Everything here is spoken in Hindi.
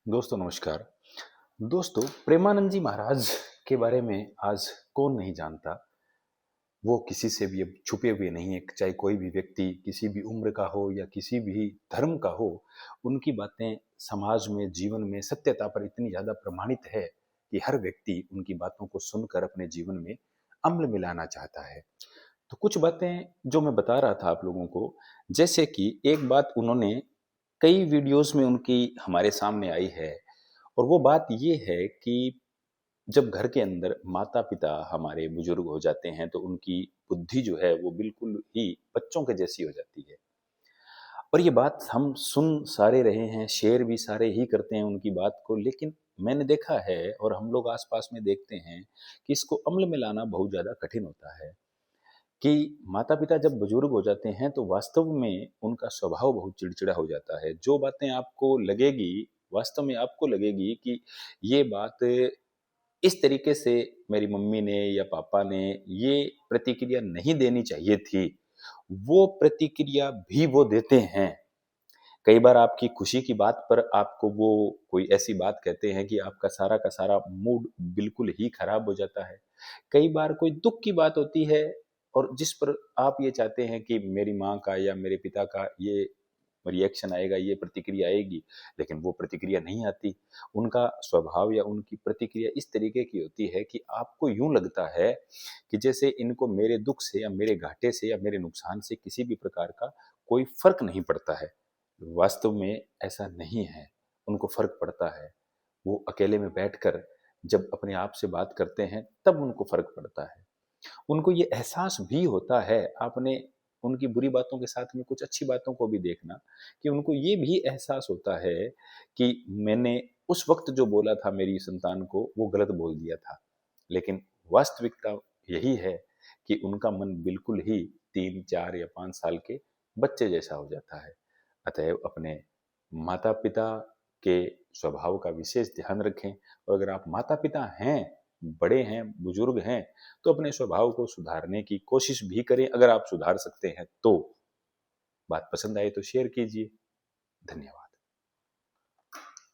दोस्तों नमस्कार। दोस्तों प्रेमानंद जी महाराज के बारे में आज कौन नहीं जानता। वो किसी से भी अब छुपे हुए नहीं है, चाहे कोई भी व्यक्ति किसी भी उम्र का हो या किसी भी धर्म का हो। उनकी बातें समाज में जीवन में सत्यता पर इतनी ज़्यादा प्रमाणित है कि हर व्यक्ति उनकी बातों को सुनकर अपने जीवन में अम्ल मिलाना चाहता है। तो कुछ बातें जो मैं बता रहा था आप लोगों को, जैसे कि एक बात उन्होंने कई वीडियोज़ में उनकी हमारे सामने आई है और वो बात ये है कि जब घर के अंदर माता-पिता हमारे बुजुर्ग हो जाते हैं तो उनकी बुद्धि जो है वो बिल्कुल ही बच्चों के जैसी हो जाती है। और ये बात हम सुन सारे रहे हैं, शेयर भी सारे ही करते हैं उनकी बात को, लेकिन मैंने देखा है और हम लोग आस-पास में देखते हैं कि इसको अमल में लाना बहुत ज़्यादा कठिन होता है। कि माता-पिता जब बुजुर्ग हो जाते हैं तो वास्तव में उनका स्वभाव बहुत चिड़चिड़ा हो जाता है। जो बातें आपको लगेगी, वास्तव में आपको लगेगी कि ये बात इस तरीके से मेरी मम्मी ने या पापा ने ये प्रतिक्रिया नहीं देनी चाहिए थी, वो प्रतिक्रिया भी वो देते हैं। कई बार आपकी खुशी की बात पर आपको वो कोई ऐसी बात कहते हैं कि आपका सारा का सारा मूड बिल्कुल ही खराब हो जाता है। कई बार कोई दुःख की बात होती है और जिस पर आप ये चाहते हैं कि मेरी माँ का या मेरे पिता का ये रिएक्शन आएगा, ये प्रतिक्रिया आएगी, लेकिन वो प्रतिक्रिया नहीं आती। उनका स्वभाव या उनकी प्रतिक्रिया इस तरीके की होती है कि आपको यूँ लगता है कि जैसे इनको मेरे दुःख से या मेरे घाटे से या मेरे नुकसान से किसी भी प्रकार का कोई फ़र्क नहीं पड़ता है। वास्तव में ऐसा नहीं है, उनको फ़र्क पड़ता है। वो अकेले में बैठकर जब अपने आप से बात करते हैं, तब उनको फ़र्क पड़ता है। उनको ये एहसास भी होता है, आपने उनकी बुरी बातों के साथ में कुछ अच्छी बातों को भी देखना, कि उनको ये भी एहसास होता है कि मैंने उस वक़्त जो बोला था मेरी संतान को, वो गलत बोल दिया था। लेकिन वास्तविकता यही है कि उनका मन बिल्कुल ही 3, 4 या 5 साल के बच्चे जैसा हो जाता है। अतएव अपने माता-पिता के स्वभाव का विशेष ध्यान रखें और अगर आप माता-पिता हैं, बड़े हैं, बुजुर्ग हैं, तो अपने स्वभाव को सुधारने की कोशिश भी करें। अगर आप सुधार सकते हैं तो। बात पसंद आए तो शेयर कीजिए। धन्यवाद।